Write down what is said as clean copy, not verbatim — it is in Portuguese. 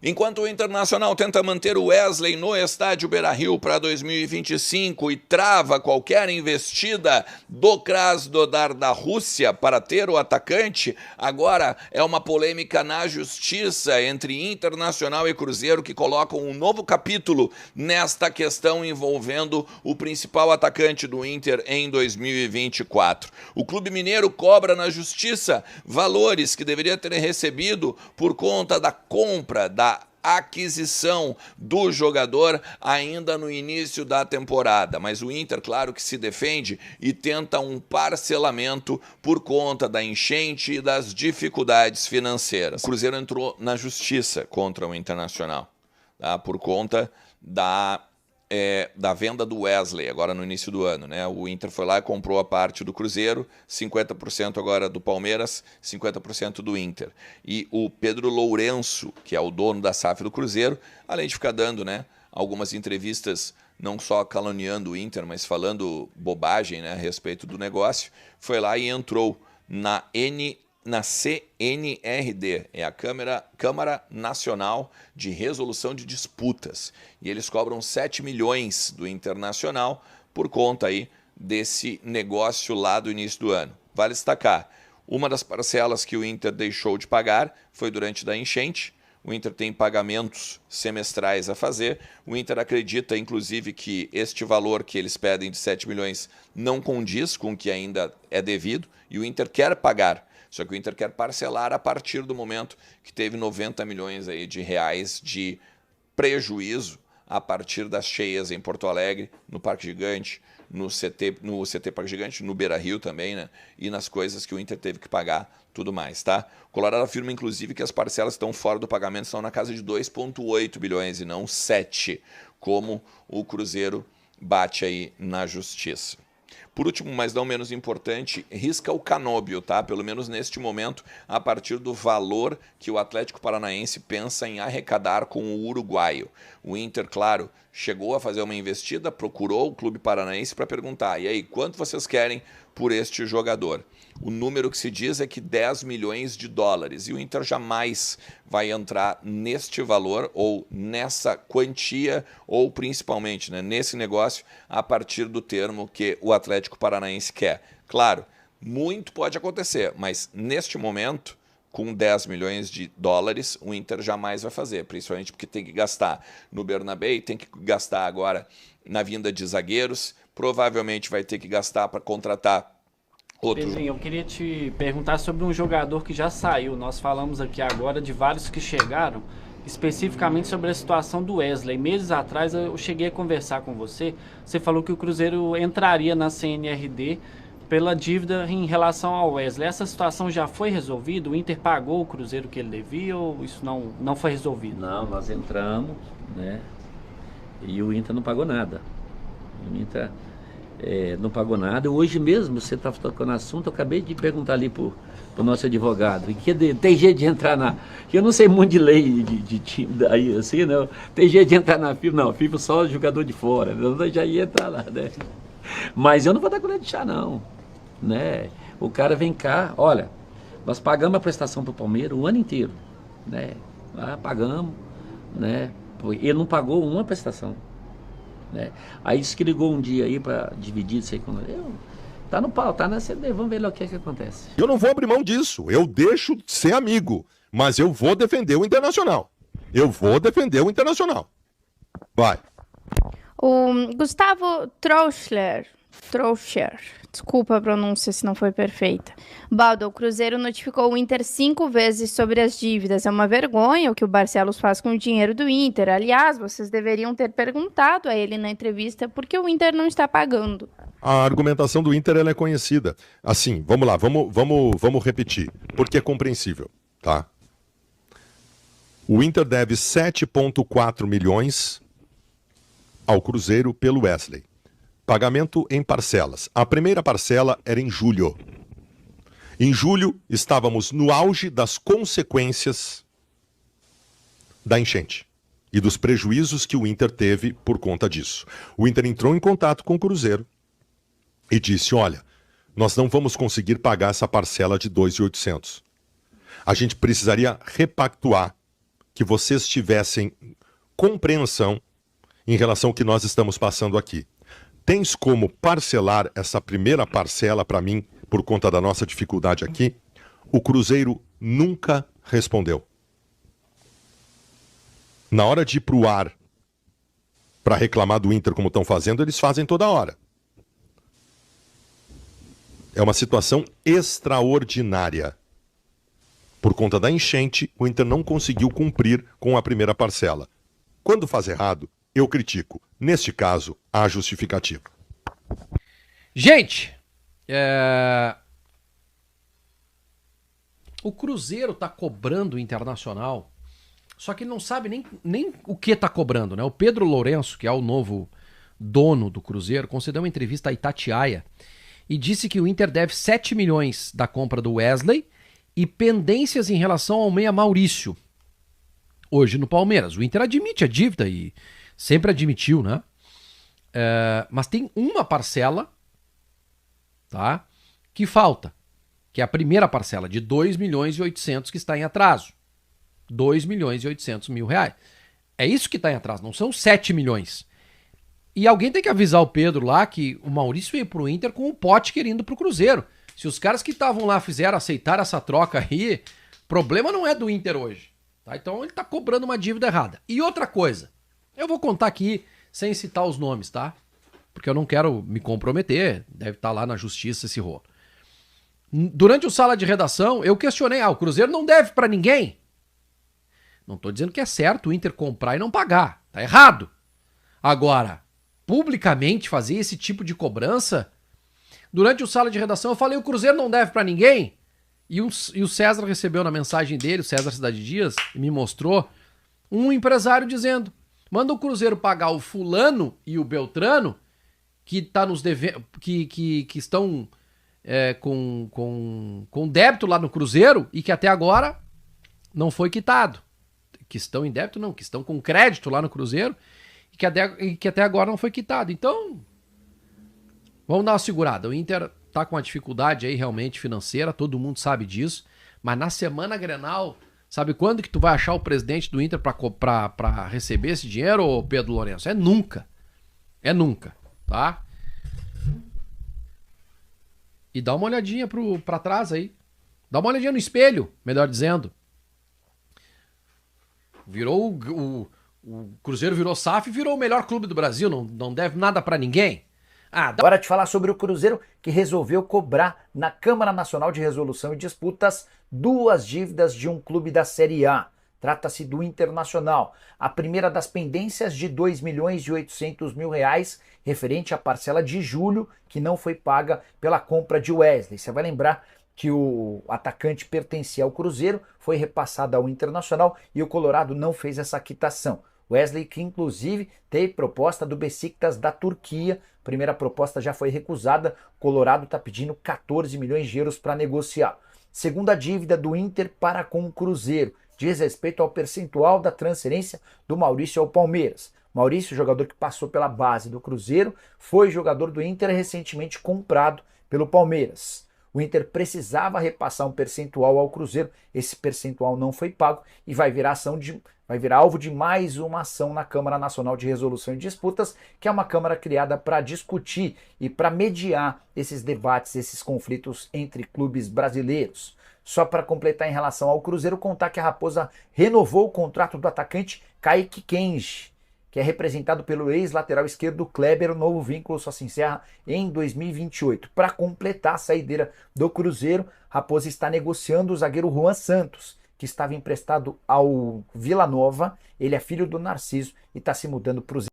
Enquanto o Internacional tenta manter o Wesley no estádio Beira-Rio para 2025 e trava qualquer investida do Krasnodar da Rússia para ter o atacante, agora é uma polêmica na justiça entre Internacional e Cruzeiro que colocam um novo capítulo nesta questão envolvendo o principal atacante do Inter em 2024. O Clube Mineiro cobra na justiça valores que deveria ter recebido por conta da compra, da aquisição do jogador ainda no início da temporada, mas o Inter, claro que se defende e tenta um parcelamento por conta da enchente e das dificuldades financeiras. O Cruzeiro entrou na justiça contra o Internacional, tá? Por conta da venda do Wesley, agora no início do ano, né? O Inter foi lá e comprou a parte do Cruzeiro, 50% agora do Palmeiras, 50% do Inter. E o Pedro Lourenço, que é o dono da SAF do Cruzeiro, além de ficar dando, né, algumas entrevistas, não só caluniando o Inter, mas falando bobagem, né, a respeito do negócio, foi lá e entrou na CNRD, é a Câmara Nacional de Resolução de Disputas. E eles cobram 7 milhões do Internacional por conta aí desse negócio lá do início do ano. Vale destacar, uma das parcelas que o Inter deixou de pagar foi durante da enchente. O Inter tem pagamentos semestrais a fazer. O Inter acredita, inclusive, que este valor que eles pedem de 7 milhões não condiz com o que ainda é devido. E o Inter quer pagar. Só que o Inter quer parcelar a partir do momento que teve 90 milhões aí de reais de prejuízo a partir das cheias em Porto Alegre, no Parque Gigante, no CT Parque Gigante, no Beira-Rio também, né? E nas coisas que o Inter teve que pagar, tudo mais, tá? O Colorado afirma, inclusive, que as parcelas estão fora do pagamento, estão na casa de 2,8 bilhões e não 7, como o Cruzeiro bate aí na justiça. Por último, mas não menos importante, risca o Canóbio, tá? Pelo menos neste momento, a partir do valor que o Atlético Paranaense pensa em arrecadar com o uruguaio. O Inter, claro, chegou a fazer uma investida, procurou o clube paranaense para perguntar, e aí, quanto vocês querem por este jogador? O número que se diz é que 10 milhões de dólares, e o Inter jamais vai entrar neste valor, ou nessa quantia, ou principalmente, né, nesse negócio, a partir do termo que o Atlético Paranaense quer. Claro, muito pode acontecer, mas neste momento, com 10 milhões de dólares, o Inter jamais vai fazer, principalmente porque tem que gastar no Bernabéu, tem que gastar agora na vinda de zagueiros, provavelmente vai ter que gastar para contratar outro. Pedrinho, eu queria te perguntar sobre um jogador que já saiu. Nós falamos aqui agora de vários que chegaram, especificamente sobre a situação do Wesley. Meses atrás eu cheguei a conversar com você. Você falou que o Cruzeiro entraria na CNRD pela dívida em relação ao Wesley. Essa situação já foi resolvida? O Inter pagou o Cruzeiro que ele devia ou isso não foi resolvido? Não, nós entramos, né? E o Inter não pagou nada. O Inter não pagou nada. Hoje mesmo, você está tocando assunto, eu acabei de perguntar ali pro nosso advogado, tem jeito de entrar na... Eu não sei muito de lei de time, aí, assim, não. Tem jeito de entrar na FIFA? Não, FIFA só jogador de fora. Eu já ia entrar lá, né? Mas eu não vou dar colher de chá, não. Né? O cara vem cá, olha, nós pagamos a prestação para o Palmeiras o ano inteiro, né? Pagamos, né? Ele não pagou uma prestação, né? Aí disse que ligou um dia aí para dividir isso aí com eu. Tá no pau, tá na CD, vamos ver lá o que é que acontece. Eu não vou abrir mão disso, eu deixo de ser amigo, mas eu vou defender o Internacional. Eu vou defender o Internacional. Vai. O Gustavo Trochler, desculpa a pronúncia se não foi perfeita. Baldo, o Cruzeiro notificou o Inter 5 vezes sobre as dívidas. É uma vergonha o que o Barcelos faz com o dinheiro do Inter. Aliás, vocês deveriam ter perguntado a ele na entrevista por que o Inter não está pagando. A argumentação do Inter ela é conhecida. Assim, vamos lá, vamos repetir, porque é compreensível, tá? O Inter deve 7,4 milhões ao Cruzeiro pelo Wesley. Pagamento em parcelas. A primeira parcela era em julho. Em julho, estávamos no auge das consequências da enchente e dos prejuízos que o Inter teve por conta disso. O Inter entrou em contato com o Cruzeiro e disse, olha, nós não vamos conseguir pagar essa parcela de 2.800. A gente precisaria repactuar, que vocês tivessem compreensão em relação ao que nós estamos passando aqui. Tens como parcelar essa primeira parcela para mim, por conta da nossa dificuldade aqui? O Cruzeiro nunca respondeu. Na hora de ir pro ar para reclamar do Inter como estão fazendo, eles fazem toda hora. É uma situação extraordinária. Por conta da enchente, o Inter não conseguiu cumprir com a primeira parcela. Quando faz errado, eu critico. Neste caso, há justificativa. Gente, o Cruzeiro tá cobrando o Internacional, só que ele não sabe nem o que tá cobrando, né? O Pedro Lourenço, que é o novo dono do Cruzeiro, concedeu uma entrevista a Itatiaia e disse que o Inter deve 7 milhões da compra do Wesley e pendências em relação ao meia Maurício. Hoje no Palmeiras. O Inter admite a dívida e sempre admitiu, né? Mas tem uma parcela, tá, que falta, que é a primeira parcela de 2 milhões e 800 que está em atraso. 2 milhões e 800 mil reais. É isso que está em atraso, não são 7 milhões. E alguém tem que avisar o Pedro lá que o Maurício veio pro Inter com um pote querendo pro Cruzeiro. Se os caras que estavam lá aceitar essa troca aí, problema não é do Inter hoje. Tá? Então ele tá cobrando uma dívida errada. E outra coisa, eu vou contar aqui sem citar os nomes, tá? Porque eu não quero me comprometer, deve estar lá na justiça esse rolo. Durante o sala de redação, eu questionei, o Cruzeiro não deve pra ninguém. Não tô dizendo que é certo o Inter comprar e não pagar, tá errado. Agora, publicamente fazer esse tipo de cobrança, durante o sala de redação eu falei, o Cruzeiro não deve pra ninguém. E o César recebeu na mensagem dele, o César Cidade Dias, e me mostrou um empresário dizendo, manda o Cruzeiro pagar o fulano e o Beltrano, que tá nos devendo, que estão com débito lá no Cruzeiro e que até agora não foi quitado. Que estão em débito não, que estão com crédito lá no Cruzeiro e que até agora não foi quitado. Então, vamos dar uma segurada. O Inter tá com uma dificuldade aí realmente financeira, todo mundo sabe disso, mas na semana Grenal, sabe quando que tu vai achar o presidente do Inter pra receber esse dinheiro, ô Pedro Lourenço? É nunca. É nunca, tá? E dá uma olhadinha pra trás aí. Dá uma olhadinha no espelho, melhor dizendo. O Cruzeiro virou SAF e virou o melhor clube do Brasil, não deve nada pra ninguém. Agora te falar sobre o Cruzeiro, que resolveu cobrar na Câmara Nacional de Resolução e Disputas 2 dívidas de um clube da Série A. Trata-se do Internacional. A primeira das pendências de 2 milhões e 800 mil reais, referente à parcela de julho, que não foi paga pela compra de Wesley. Você vai lembrar que o atacante pertencia ao Cruzeiro, foi repassado ao Internacional e o Colorado não fez essa quitação. Wesley, que inclusive teve proposta do Besiktas da Turquia, primeira proposta já foi recusada, Colorado está pedindo 14 milhões de euros para negociar. Segunda dívida do Inter para com o Cruzeiro, diz respeito ao percentual da transferência do Maurício ao Palmeiras. Maurício, jogador que passou pela base do Cruzeiro, foi jogador do Inter recentemente comprado pelo Palmeiras. O Inter precisava repassar um percentual ao Cruzeiro, esse percentual não foi pago e vai virar alvo de mais uma ação na Câmara Nacional de Resolução e Disputas, que é uma câmara criada para discutir e para mediar esses debates, esses conflitos entre clubes brasileiros. Só para completar em relação ao Cruzeiro, contar que a Raposa renovou o contrato do atacante Kaique Kenji, que é representado pelo ex-lateral esquerdo Kleber. O novo vínculo só se encerra em 2028. Para completar a saideira do Cruzeiro, Raposa está negociando o zagueiro Juan Santos, que estava emprestado ao Vila Nova. Ele é filho do Narciso e está se mudando para os